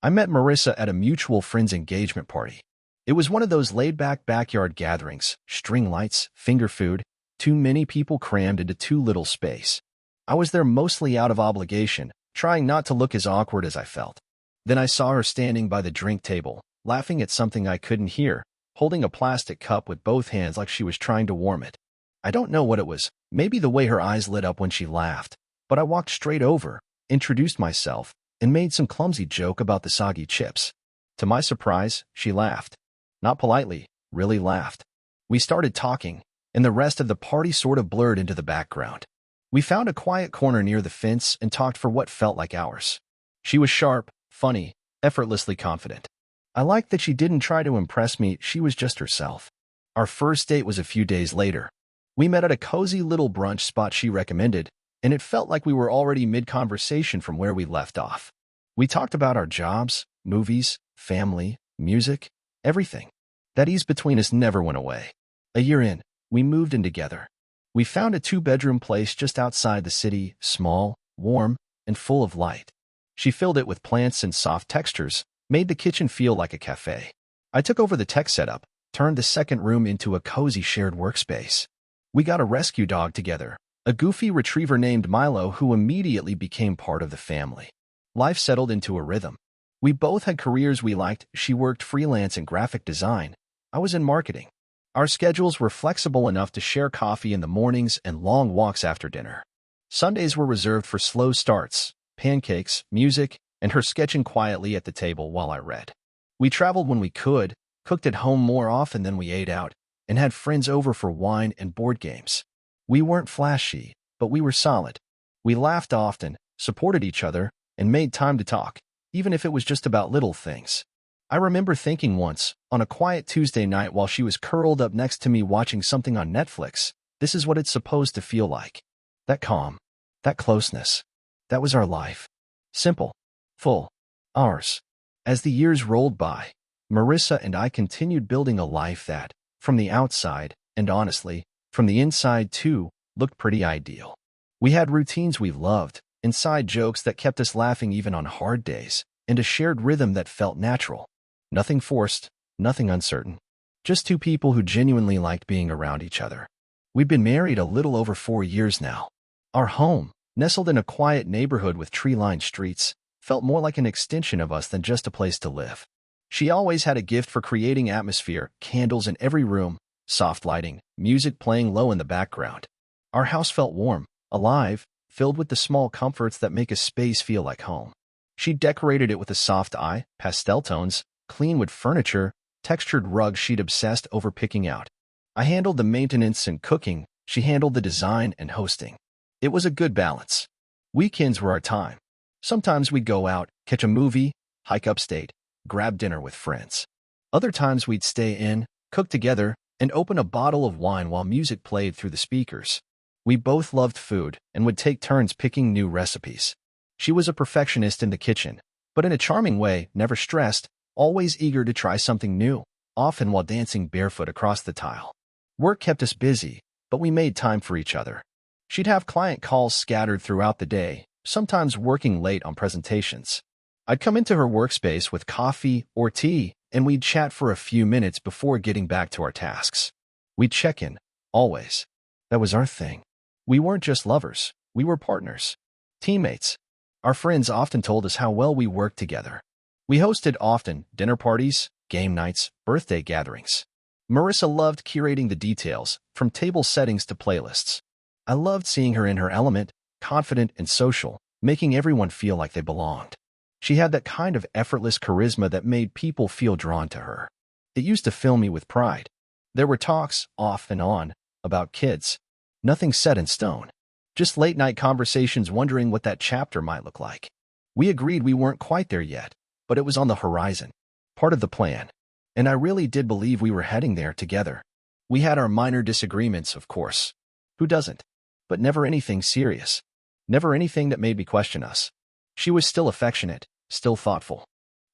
I met Marissa at a mutual friend's engagement party. It was one of those laid-back backyard gatherings, string lights, finger food, too many people crammed into too little space. I was there mostly out of obligation, trying not to look as awkward as I felt. Then I saw her standing by the drink table, laughing at something I couldn't hear, holding a plastic cup with both hands like she was trying to warm it. I don't know what it was, maybe the way her eyes lit up when she laughed, but I walked straight over, introduced myself, and made some clumsy joke about the soggy chips. To my surprise, she laughed. Not politely, really laughed. We started talking, and the rest of the party sort of blurred into the background. We found a quiet corner near the fence and talked for what felt like hours. She was sharp, funny, effortlessly confident. I liked that she didn't try to impress me, she was just herself. Our first date was a few days later. We met at a cozy little brunch spot she recommended, and it felt like we were already mid-conversation from where we left off. We talked about our jobs, movies, family, music, everything. That ease between us never went away. A year in, we moved in together. We found a two-bedroom place just outside the city, small, warm, and full of light. She filled it with plants and soft textures, made the kitchen feel like a cafe. I took over the tech setup, turned the second room into a cozy shared workspace. We got a rescue dog together, a goofy retriever named Milo who immediately became part of the family. Life settled into a rhythm. We both had careers we liked. She worked freelance in graphic design. I was in marketing. Our schedules were flexible enough to share coffee in the mornings and long walks after dinner. Sundays were reserved for slow starts, pancakes, music, and her sketching quietly at the table while I read. We traveled when we could, cooked at home more often than we ate out, and had friends over for wine and board games. We weren't flashy, but we were solid. We laughed often, supported each other, and made time to talk, even if it was just about little things. I remember thinking once, on a quiet Tuesday night while she was curled up next to me watching something on Netflix, this is what it's supposed to feel like. That calm, that closeness, that was our life. Simple, full, ours. As the years rolled by, Marissa and I continued building a life that, from the outside, and honestly, from the inside too, looked pretty ideal. We had routines we loved, inside jokes that kept us laughing even on hard days, and a shared rhythm that felt natural. Nothing forced, nothing uncertain. Just two people who genuinely liked being around each other. We've been married a little over 4 years now. Our home, nestled in a quiet neighborhood with tree-lined streets, felt more like an extension of us than just a place to live. She always had a gift for creating atmosphere, candles in every room, soft lighting, music playing low in the background. Our house felt warm, alive, filled with the small comforts that make a space feel like home. She decorated it with a soft eye, pastel tones, clean wood furniture, textured rugs she'd obsessed over picking out. I handled the maintenance and cooking, she handled the design and hosting. It was a good balance. Weekends were our time. Sometimes we'd go out, catch a movie, hike upstate, grab dinner with friends. Other times we'd stay in, cook together, and open a bottle of wine while music played through the speakers. We both loved food and would take turns picking new recipes. She was a perfectionist in the kitchen, but in a charming way, never stressed, always eager to try something new, often while dancing barefoot across the tile. Work kept us busy, but we made time for each other. She'd have client calls scattered throughout the day, sometimes working late on presentations. I'd come into her workspace with coffee or tea, and we'd chat for a few minutes before getting back to our tasks. We'd check in, always. That was our thing. We weren't just lovers, we were partners. Teammates. Our friends often told us how well we worked together. We hosted often dinner parties, game nights, birthday gatherings. Marissa loved curating the details, from table settings to playlists. I loved seeing her in her element, confident and social, making everyone feel like they belonged. She had that kind of effortless charisma that made people feel drawn to her. It used to fill me with pride. There were talks, off and on, about kids. Nothing set in stone. Just late-night conversations wondering what that chapter might look like. We agreed we weren't quite there yet, but it was on the horizon. Part of the plan. And I really did believe we were heading there together. We had our minor disagreements, of course. Who doesn't? But never anything serious. Never anything that made me question us. She was still affectionate, still thoughtful.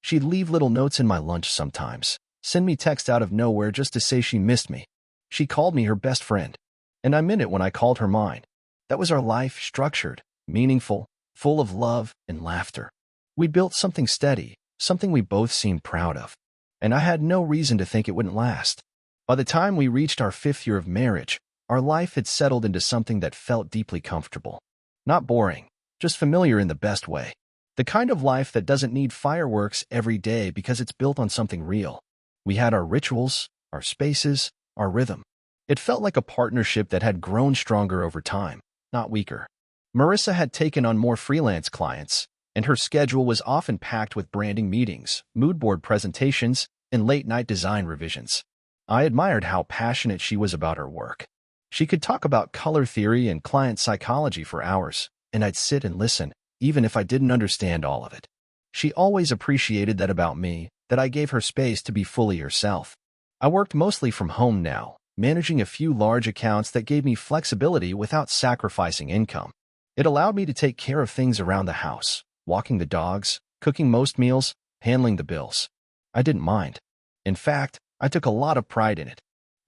She'd leave little notes in my lunch sometimes, send me text out of nowhere just to say she missed me. She called me her best friend. And I meant it when I called her mine. That was our life, structured, meaningful, full of love and laughter. We built something steady, something we both seemed proud of. And I had no reason to think it wouldn't last. By the time we reached our 5th year of marriage, our life had settled into something that felt deeply comfortable. Not boring, just familiar in the best way. The kind of life that doesn't need fireworks every day because it's built on something real. We had our rituals, our spaces, our rhythm. It felt like a partnership that had grown stronger over time, not weaker. Marissa had taken on more freelance clients, and her schedule was often packed with branding meetings, mood board presentations, and late-night design revisions. I admired how passionate she was about her work. She could talk about color theory and client psychology for hours, and I'd sit and listen, even if I didn't understand all of it. She always appreciated that about me, that I gave her space to be fully herself. I worked mostly from home now, managing a few large accounts that gave me flexibility without sacrificing income. It allowed me to take care of things around the house, walking the dogs, cooking most meals, handling the bills. I didn't mind. In fact, I took a lot of pride in it.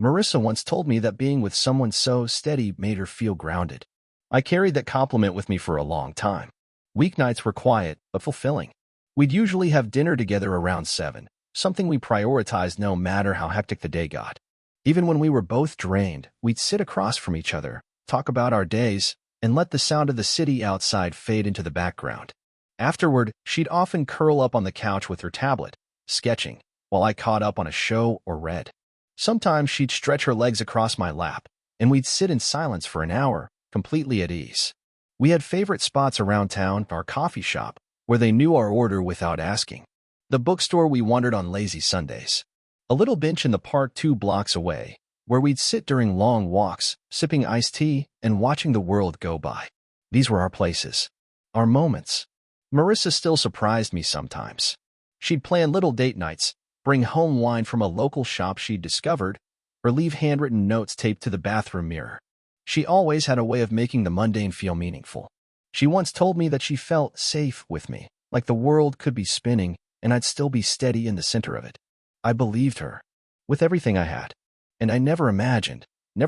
Marissa once told me that being with someone so steady made her feel grounded. I carried that compliment with me for a long time. Weeknights were quiet, but fulfilling. We'd usually have dinner together around 7, something we prioritized no matter how hectic the day got. Even when we were both drained, we'd sit across from each other, talk about our days, and let the sound of the city outside fade into the background. Afterward, she'd often curl up on the couch with her tablet, sketching, while I caught up on a show or read. Sometimes she'd stretch her legs across my lap, and we'd sit in silence for an hour, completely at ease. We had favorite spots around town, our coffee shop, where they knew our order without asking. The bookstore we wandered on lazy Sundays. A little bench in the park 2 blocks away, where we'd sit during long walks, sipping iced tea and watching the world go by. These were our places. Our moments. Marissa still surprised me sometimes. She'd plan little date nights, bring home wine from a local shop she'd discovered, or leave handwritten notes taped to the bathroom mirror. She always had a way of making the mundane feel meaningful. She once told me that she felt safe with me, like the world could be spinning and I'd still be steady in the center of it. I believed her, with everything I had. And I never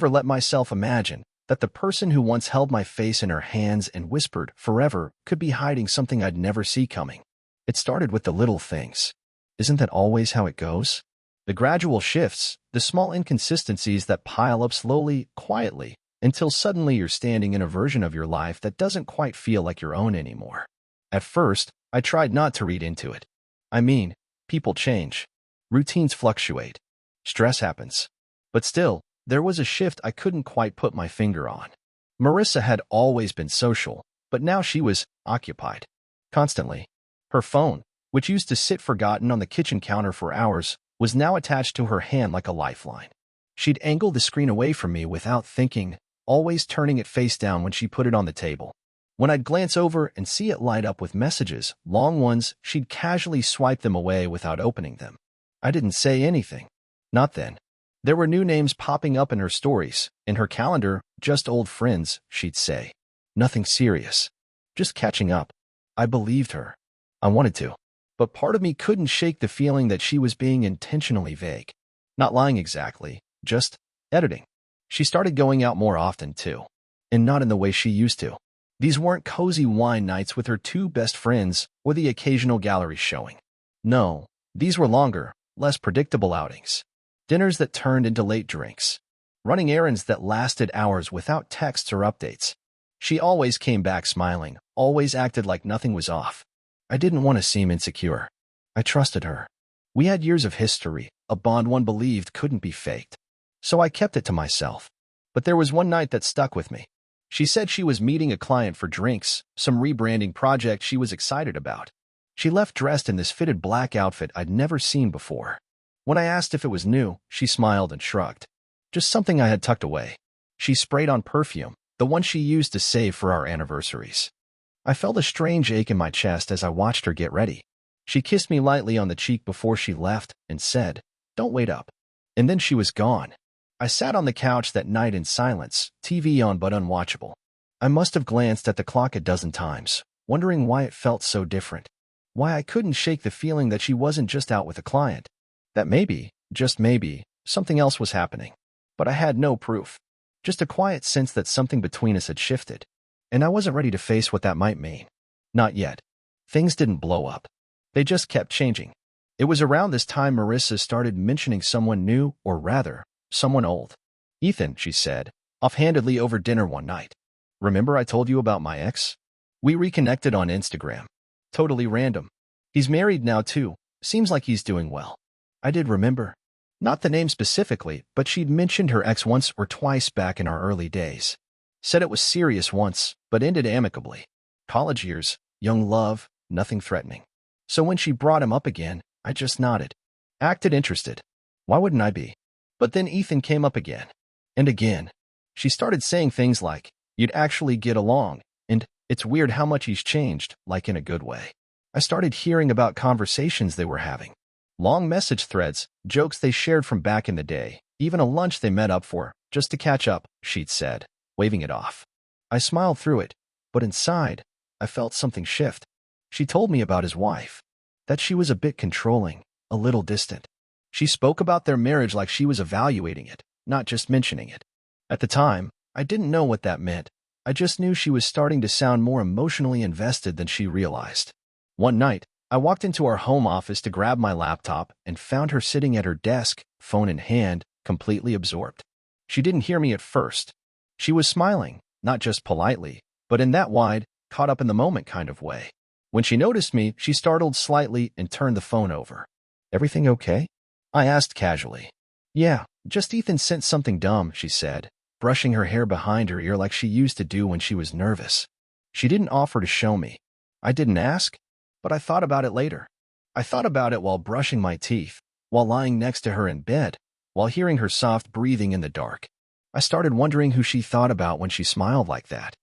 let myself imagine, that the person who once held my face in her hands and whispered forever could be hiding something I'd never see coming. It started with the little things. Isn't that always how it goes? The gradual shifts, the small inconsistencies that pile up slowly, quietly, until suddenly you're standing in a version of your life that doesn't quite feel like your own anymore. At first, I tried not to read into it. I mean, people change. Routines fluctuate. Stress happens. But still, there was a shift I couldn't quite put my finger on. Marissa had always been social, but now she was occupied. Constantly. Her phone, which used to sit forgotten on the kitchen counter for hours, was now attached to her hand like a lifeline. She'd angle the screen away from me without thinking, always turning it face down when she put it on the table. When I'd glance over and see it light up with messages, long ones, she'd casually swipe them away without opening them. I didn't say anything. Not then. There were new names popping up in her stories. In her calendar, just old friends, she'd say. Nothing serious. Just catching up. I believed her. I wanted to. But part of me couldn't shake the feeling that she was being intentionally vague. Not lying exactly, just editing. She started going out more often, too. And not in the way she used to. These weren't cozy wine nights with her 2 best friends or the occasional gallery showing. No, these were longer, less predictable outings. Dinners that turned into late drinks. Running errands that lasted hours without texts or updates. She always came back smiling, always acted like nothing was off. I didn't want to seem insecure. I trusted her. We had years of history, a bond one believed couldn't be faked. So I kept it to myself. But there was one night that stuck with me. She said she was meeting a client for drinks, some rebranding project she was excited about. She left dressed in this fitted black outfit I'd never seen before. When I asked if it was new, she smiled and shrugged. Just something I had tucked away. She sprayed on perfume, the one she used to save for our anniversaries. I felt a strange ache in my chest as I watched her get ready. She kissed me lightly on the cheek before she left and said, "Don't wait up." And then she was gone. I sat on the couch that night in silence, TV on but unwatchable. I must have glanced at the clock a dozen times, wondering why it felt so different. Why I couldn't shake the feeling that she wasn't just out with a client. That maybe, just maybe, something else was happening. But I had no proof. Just a quiet sense that something between us had shifted. And I wasn't ready to face what that might mean. Not yet. Things didn't blow up. They just kept changing. It was around this time Marissa started mentioning someone new, or rather, someone old. Ethan, she said, offhandedly over dinner one night. Remember I told you about my ex? We reconnected on Instagram. Totally random. He's married now too. Seems like he's doing well. I did remember. Not the name specifically, but she'd mentioned her ex once or twice back in our early days. Said it was serious once, but ended amicably. College years, young love, nothing threatening. So when she brought him up again, I just nodded. Acted interested. Why wouldn't I be? But then Ethan came up again. And again. She started saying things like, you'd actually get along, and it's weird how much he's changed, like in a good way. I started hearing about conversations they were having. Long message threads, jokes they shared from back in the day, even a lunch they met up for, just to catch up, she'd said, waving it off. I smiled through it, but inside, I felt something shift. She told me about his wife, that she was a bit controlling, a little distant. She spoke about their marriage like she was evaluating it, not just mentioning it. At the time, I didn't know what that meant. I just knew she was starting to sound more emotionally invested than she realized. One night, I walked into our home office to grab my laptop and found her sitting at her desk, phone in hand, completely absorbed. She didn't hear me at first. She was smiling, not just politely, but in that wide, caught up in the moment kind of way. When she noticed me, she startled slightly and turned the phone over. Everything okay? I asked casually. Yeah, just Ethan sent something dumb, she said, brushing her hair behind her ear like she used to do when she was nervous. She didn't offer to show me. I didn't ask, but I thought about it later. I thought about it while brushing my teeth, while lying next to her in bed, while hearing her soft breathing in the dark. I started wondering who she thought about when she smiled like that.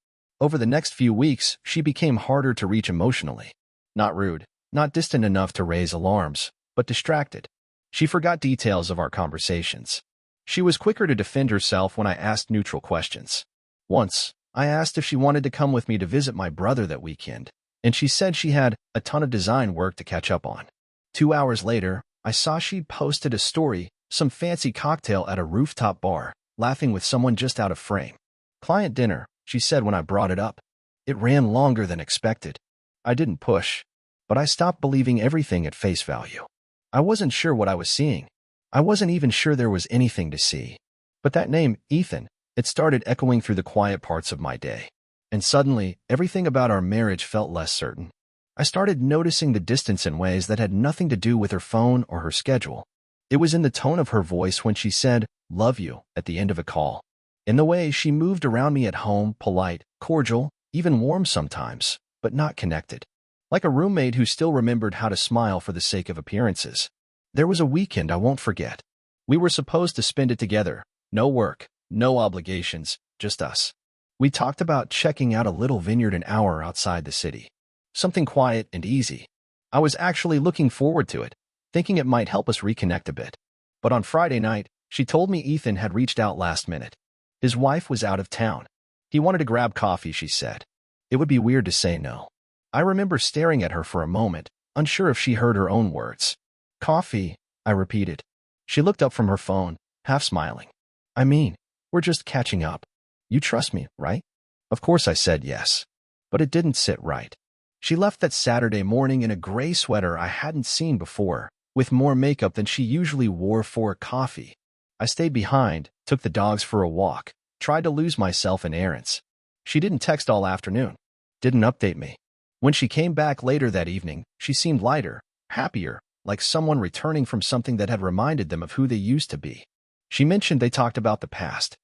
Over the next few weeks, she became harder to reach emotionally. Not rude, not distant enough to raise alarms, but distracted. She forgot details of our conversations. She was quicker to defend herself when I asked neutral questions. Once, I asked if she wanted to come with me to visit my brother that weekend, and she said she had a ton of design work to catch up on. 2 hours later, I saw she'd posted a story, some fancy cocktail at a rooftop bar, laughing with someone just out of frame. Client dinner, she said when I brought it up. It ran longer than expected. I didn't push, but I stopped believing everything at face value. I wasn't sure what I was seeing. I wasn't even sure there was anything to see. But that name, Ethan, it started echoing through the quiet parts of my day. And suddenly, everything about our marriage felt less certain. I started noticing the distance in ways that had nothing to do with her phone or her schedule. It was in the tone of her voice when she said, "Love you," at the end of a call. In the way she moved around me at home, polite, cordial, even warm sometimes, but not connected. Like a roommate who still remembered how to smile for the sake of appearances. There was a weekend I won't forget. We were supposed to spend it together. No work, no obligations, just us. We talked about checking out a little vineyard an hour outside the city. Something quiet and easy. I was actually looking forward to it, thinking it might help us reconnect a bit. But on Friday night, she told me Ethan had reached out last minute. His wife was out of town. He wanted to grab coffee, she said. It would be weird to say no. I remember staring at her for a moment, unsure if she heard her own words. Coffee, I repeated. She looked up from her phone, half smiling. I mean, we're just catching up. You trust me, right? Of course I said yes. But it didn't sit right. She left that Saturday morning in a gray sweater I hadn't seen before, with more makeup than she usually wore for coffee. I stayed behind, took the dogs for a walk, tried to lose myself in errands. She didn't text all afternoon, didn't update me. When she came back later that evening, she seemed lighter, happier, like someone returning from something that had reminded them of who they used to be. She mentioned they talked about the past.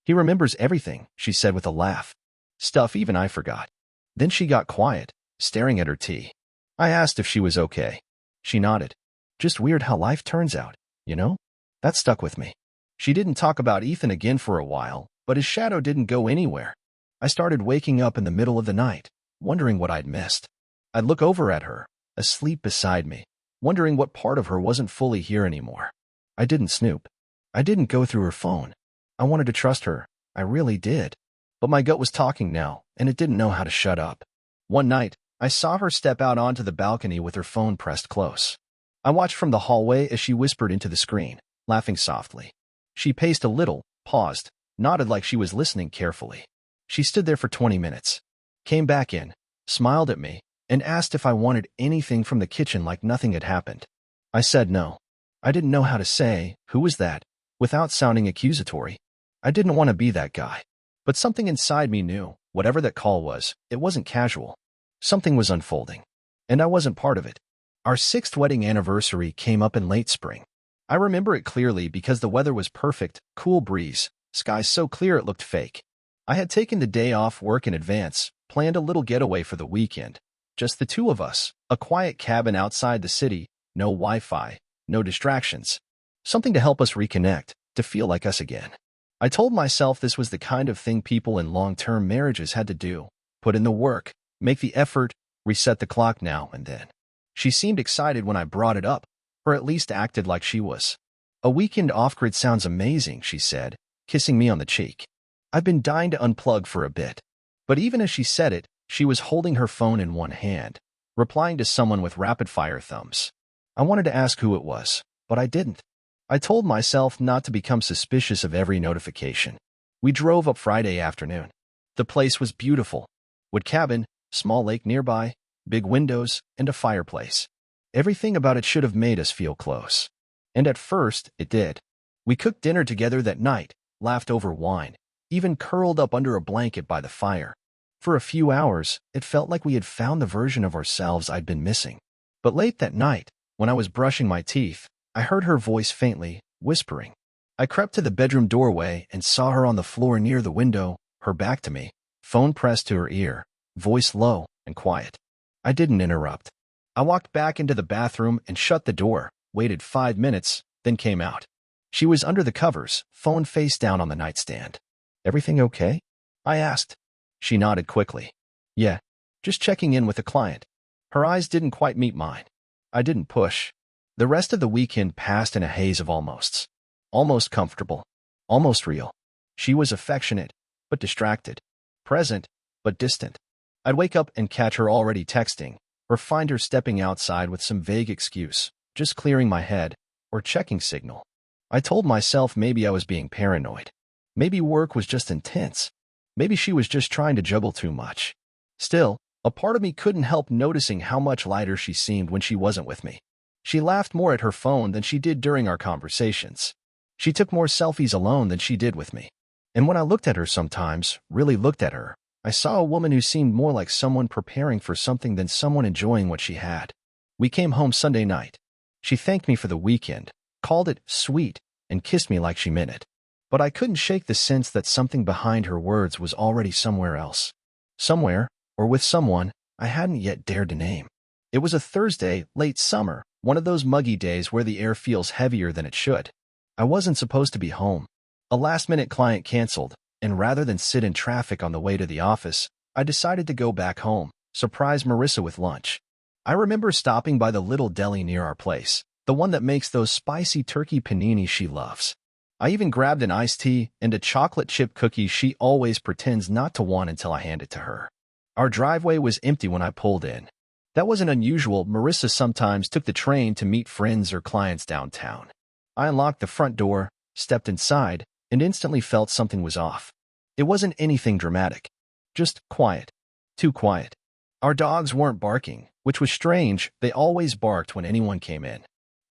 He remembers everything, she said with a laugh. Stuff even I forgot. Then she got quiet, staring at her tea. I asked if she was okay. She nodded. Just weird how life turns out, you know? That stuck with me. She didn't talk about Ethan again for a while, but his shadow didn't go anywhere. I started waking up in the middle of the night, wondering what I'd missed. I'd look over at her, asleep beside me, wondering what part of her wasn't fully here anymore. I didn't snoop. I didn't go through her phone. I wanted to trust her. I really did. But my gut was talking now, and it didn't know how to shut up. One night, I saw her step out onto the balcony with her phone pressed close. I watched from the hallway as she whispered into the screen, laughing softly. She paced a little, paused, nodded like she was listening carefully. She stood there for 20 minutes. Came back in, smiled at me, and asked if I wanted anything from the kitchen like nothing had happened. I said no. I didn't know how to say, "Who was that?" without sounding accusatory. I didn't want to be that guy. But something inside me knew, whatever that call was, it wasn't casual. Something was unfolding. And I wasn't part of it. Our 6th wedding anniversary came up in late spring. I remember it clearly because the weather was perfect, cool breeze, skies so clear it looked fake. I had taken the day off work in advance, planned a little getaway for the weekend. Just the two of us, a quiet cabin outside the city, no Wi-Fi, no distractions. Something to help us reconnect, to feel like us again. I told myself this was the kind of thing people in long-term marriages had to do. Put in the work, make the effort, reset the clock now and then. She seemed excited when I brought it up, or at least acted like she was. "A weekend off-grid sounds amazing," she said, kissing me on the cheek. I've been dying to unplug for a bit. But even as she said it, she was holding her phone in one hand, replying to someone with rapid-fire thumbs. I wanted to ask who it was, but I didn't. I told myself not to become suspicious of every notification. We drove up Friday afternoon. The place was beautiful. Wood cabin, small lake nearby, big windows, and a fireplace. Everything about it should have made us feel close. And at first, it did. We cooked dinner together that night, laughed over wine, even curled up under a blanket by the fire. For a few hours, it felt like we had found the version of ourselves I'd been missing. But late that night, when I was brushing my teeth, I heard her voice faintly, whispering. I crept to the bedroom doorway and saw her on the floor near the window, her back to me, phone pressed to her ear, voice low and quiet. I didn't interrupt. I walked back into the bathroom and shut the door, waited 5 minutes, then came out. She was under the covers, phone face down on the nightstand. "Everything okay?" I asked. She nodded quickly. "Yeah, just checking in with a client." Her eyes didn't quite meet mine. I didn't push. The rest of the weekend passed in a haze of almosts. Almost comfortable. Almost real. She was affectionate, but distracted. Present, but distant. I'd wake up and catch her already texting, or find her stepping outside with some vague excuse, just clearing my head, or checking Signal. I told myself maybe I was being paranoid. Maybe work was just intense. Maybe she was just trying to juggle too much. Still, a part of me couldn't help noticing how much lighter she seemed when she wasn't with me. She laughed more at her phone than she did during our conversations. She took more selfies alone than she did with me. And when I looked at her sometimes, really looked at her, I saw a woman who seemed more like someone preparing for something than someone enjoying what she had. We came home Sunday night. She thanked me for the weekend, called it sweet, and kissed me like she meant it. But I couldn't shake the sense that something behind her words was already somewhere else. Somewhere, or with someone, I hadn't yet dared to name. It was a Thursday, late summer, one of those muggy days where the air feels heavier than it should. I wasn't supposed to be home. A last-minute client canceled, and rather than sit in traffic on the way to the office, I decided to go back home, surprise Marissa with lunch. I remember stopping by the little deli near our place, the one that makes those spicy turkey paninis she loves. I even grabbed an iced tea and a chocolate chip cookie she always pretends not to want until I hand it to her. Our driveway was empty when I pulled in. That wasn't unusual. Marissa sometimes took the train to meet friends or clients downtown. I unlocked the front door, stepped inside, and instantly felt something was off. It wasn't anything dramatic. Just quiet. Too quiet. Our dogs weren't barking, which was strange. They always barked when anyone came in.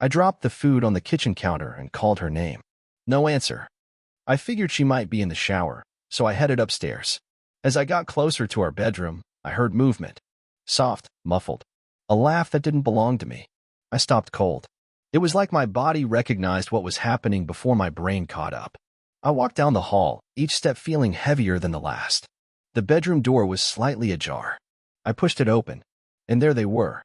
I dropped the food on the kitchen counter and called her name. No answer. I figured she might be in the shower, so I headed upstairs. As I got closer to our bedroom, I heard movement. Soft, muffled. A laugh that didn't belong to me. I stopped cold. It was like my body recognized what was happening before my brain caught up. I walked down the hall, each step feeling heavier than the last. The bedroom door was slightly ajar. I pushed it open, and there they were.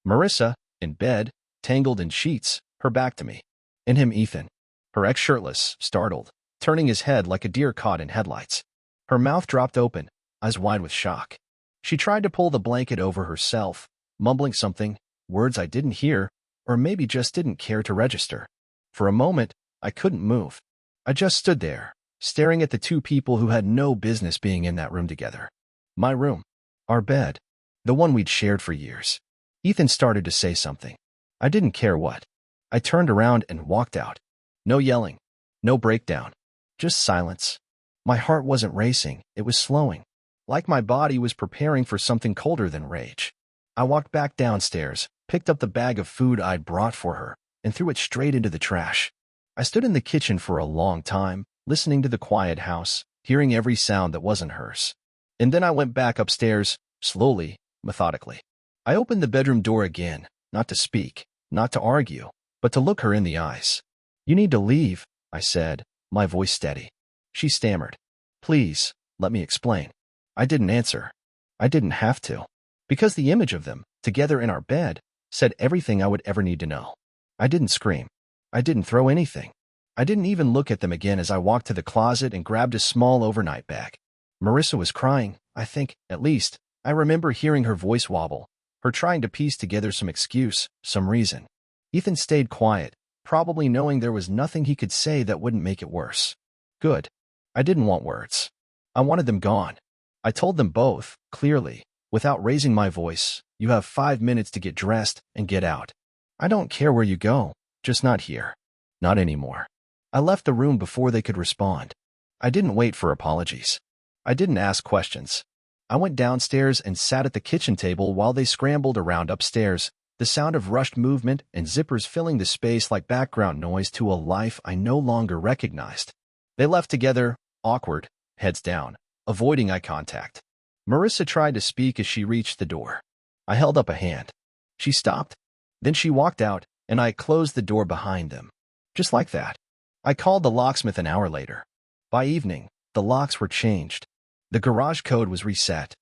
Marissa, in bed, tangled in sheets, her back to me. And him, Ethan. Her ex shirtless, startled, turning his head like a deer caught in headlights. Her mouth dropped open, eyes wide with shock. She tried to pull the blanket over herself, mumbling something, words I didn't hear, or maybe just didn't care to register. For a moment, I couldn't move. I just stood there, staring at the two people who had no business being in that room together. My room. Our bed. The one we'd shared for years. Ethan started to say something. I didn't care what. I turned around and walked out. No yelling. No breakdown. Just silence. My heart wasn't racing, it was slowing. Like my body was preparing for something colder than rage. I walked back downstairs, picked up the bag of food I'd brought for her, and threw it straight into the trash. I stood in the kitchen for a long time, listening to the quiet house, hearing every sound that wasn't hers. And then I went back upstairs, slowly, methodically. I opened the bedroom door again, not to speak, not to argue, but to look her in the eyes. "You need to leave," I said, my voice steady. She stammered. "Please, let me explain." I didn't answer. I didn't have to. Because the image of them, together in our bed, said everything I would ever need to know. I didn't scream. I didn't throw anything. I didn't even look at them again as I walked to the closet and grabbed a small overnight bag. Marissa was crying, I think, at least. I remember hearing her voice wobble, her trying to piece together some excuse, some reason. Ethan stayed quiet, probably knowing there was nothing he could say that wouldn't make it worse. Good. I didn't want words. I wanted them gone. I told them both, clearly, without raising my voice, "You have 5 minutes to get dressed and get out. I don't care where you go, just not here. Not anymore." I left the room before they could respond. I didn't wait for apologies. I didn't ask questions. I went downstairs and sat at the kitchen table while they scrambled around upstairs, the sound of rushed movement and zippers filling the space like background noise to a life I no longer recognized. They left together, awkward, heads down, avoiding eye contact. Marissa tried to speak as she reached the door. I held up a hand. She stopped. Then she walked out, and I closed the door behind them. Just like that. I called the locksmith an hour later. By evening, the locks were changed. The garage code was reset.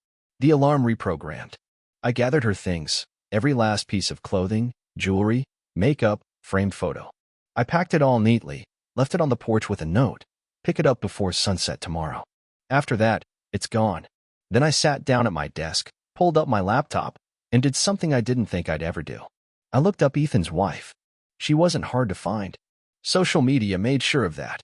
The alarm reprogrammed. I gathered her things, every last piece of clothing, jewelry, makeup, framed photo. I packed it all neatly, left it on the porch with a note. "Pick it up before sunset tomorrow." After that, it's gone. Then I sat down at my desk, pulled up my laptop, and did something I didn't think I'd ever do. I looked up Ethan's wife. She wasn't hard to find. Social media made sure of that.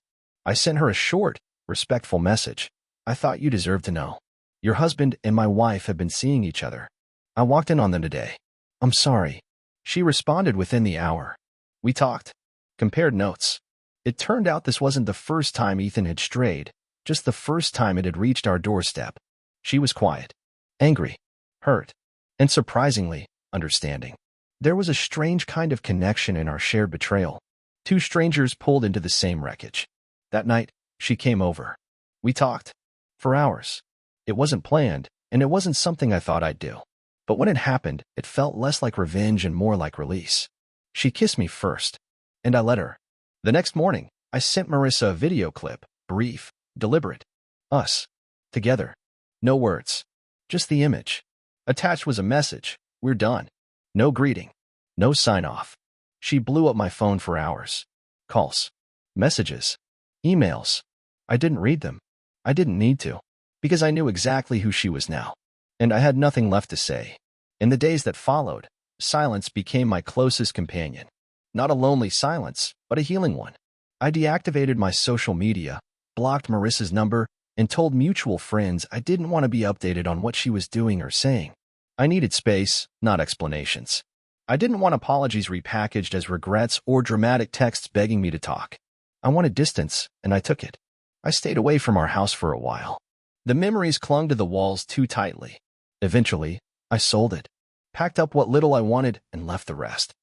I sent her a short, respectful message. "I thought you deserved to know. Your husband and my wife have been seeing each other. I walked in on them today. I'm sorry." She responded within the hour. We talked. Compared notes. It turned out this wasn't the first time Ethan had strayed, just the first time it had reached our doorstep. She was quiet, angry, hurt, and surprisingly, understanding. There was a strange kind of connection in our shared betrayal. Two strangers pulled into the same wreckage. That night, she came over. We talked. For hours. It wasn't planned, and it wasn't something I thought I'd do. But when it happened, it felt less like revenge and more like release. She kissed me first, and I let her. The next morning, I sent Marissa a video clip, brief, deliberate. Us. Together. No words. Just the image. Attached was a message. "We're done." No greeting. No sign-off. She blew up my phone for hours. Calls. Messages. Emails. I didn't read them. I didn't need to. Because I knew exactly who she was now. And I had nothing left to say. In the days that followed, silence became my closest companion. Not a lonely silence, but a healing one. I deactivated my social media, blocked Marissa's number, and told mutual friends I didn't want to be updated on what she was doing or saying. I needed space, not explanations. I didn't want apologies repackaged as regrets or dramatic texts begging me to talk. I wanted distance, and I took it. I stayed away from our house for a while. The memories clung to the walls too tightly. Eventually, I sold it, packed up what little I wanted, and left the rest.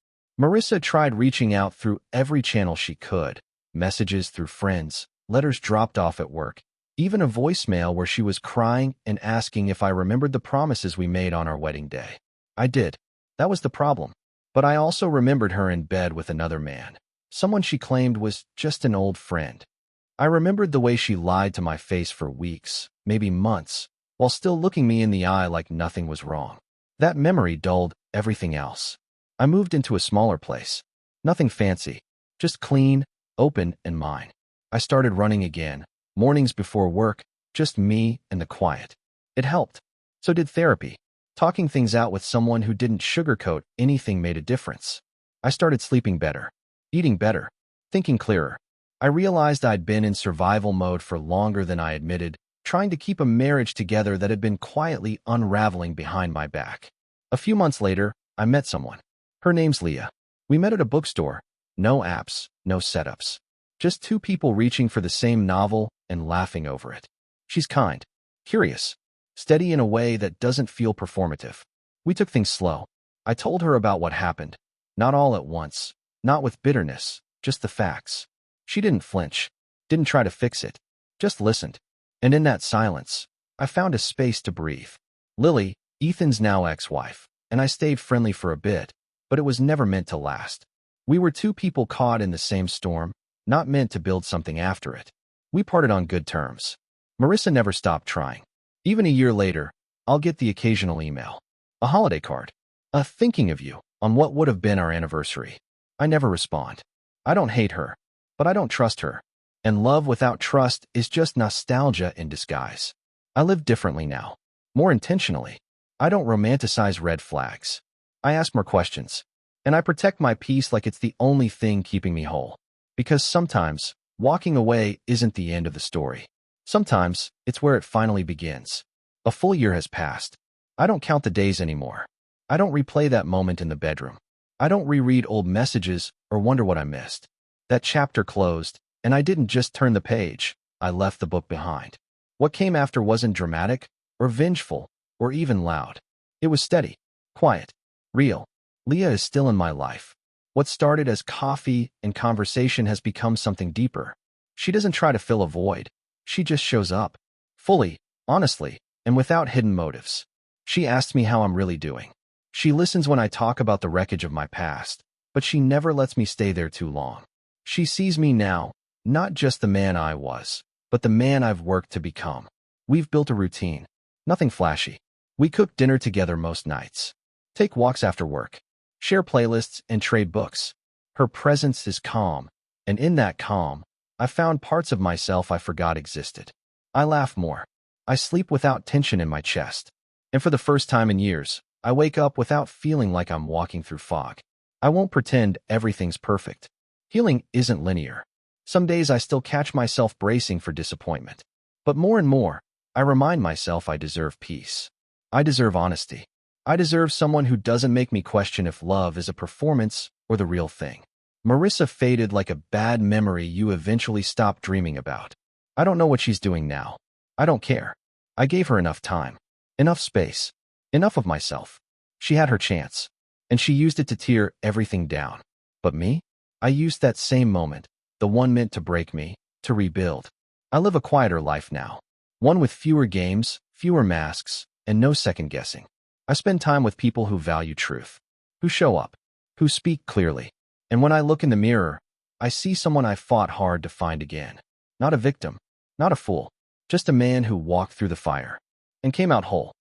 Marissa tried reaching out through every channel she could, messages through friends, letters dropped off at work, even a voicemail where she was crying and asking if I remembered the promises we made on our wedding day. I did. That was the problem. But I also remembered her in bed with another man, someone she claimed was just an old friend. I remembered the way she lied to my face for weeks, maybe months, while still looking me in the eye like nothing was wrong. That memory dulled everything else. I moved into a smaller place. Nothing fancy, just clean, open, and mine. I started running again, mornings before work, just me and the quiet. It helped. So did therapy. Talking things out with someone who didn't sugarcoat anything made a difference. I started sleeping better, eating better, thinking clearer. I realized I'd been in survival mode for longer than I admitted, trying to keep a marriage together that had been quietly unraveling behind my back. A few months later, I met someone. Her name's Leah. We met at a bookstore. No apps, no setups. Just two people reaching for the same novel and laughing over it. She's kind, curious, steady in a way that doesn't feel performative. We took things slow. I told her about what happened. Not all at once, not with bitterness, just the facts. She didn't flinch, didn't try to fix it, just listened. And in that silence, I found a space to breathe. Lily, Ethan's now ex-wife, and I stayed friendly for a bit, but it was never meant to last. We were two people caught in the same storm, not meant to build something after it. We parted on good terms. Marissa never stopped trying. Even a year later, I'll get the occasional email, a holiday card, a thinking of you on what would have been our anniversary. I never respond. I don't hate her, but I don't trust her. And love without trust is just nostalgia in disguise. I live differently now, more intentionally. I don't romanticize red flags. I ask more questions, and I protect my peace like it's the only thing keeping me whole. Because sometimes, walking away isn't the end of the story. Sometimes, it's where it finally begins. A full year has passed. I don't count the days anymore. I don't replay that moment in the bedroom. I don't reread old messages or wonder what I missed. That chapter closed, and I didn't just turn the page. I left the book behind. What came after wasn't dramatic, or vengeful, or even loud. It was steady, quiet, real. Leah is still in my life. What started as coffee and conversation has become something deeper. She doesn't try to fill a void. She just shows up. Fully, honestly, and without hidden motives. She asks me how I'm really doing. She listens when I talk about the wreckage of my past, but she never lets me stay there too long. She sees me now, not just the man I was, but the man I've worked to become. We've built a routine. Nothing flashy. We cook dinner together most nights. Take walks after work. Share playlists and trade books. Her presence is calm, and in that calm, I found parts of myself I forgot existed. I laugh more. I sleep without tension in my chest. And for the first time in years, I wake up without feeling like I'm walking through fog. I won't pretend everything's perfect. Healing isn't linear. Some days I still catch myself bracing for disappointment. But more and more, I remind myself I deserve peace. I deserve honesty. I deserve someone who doesn't make me question if love is a performance or the real thing. Marissa faded like a bad memory you eventually stop dreaming about. I don't know what she's doing now. I don't care. I gave her enough time, enough space, enough of myself. She had her chance, and she used it to tear everything down. But me? I used that same moment, the one meant to break me, to rebuild. I live a quieter life now. One with fewer games, fewer masks, and no second guessing. I spend time with people who value truth, who show up, who speak clearly. And when I look in the mirror, I see someone I fought hard to find again. Not a victim, not a fool, just a man who walked through the fire and came out whole.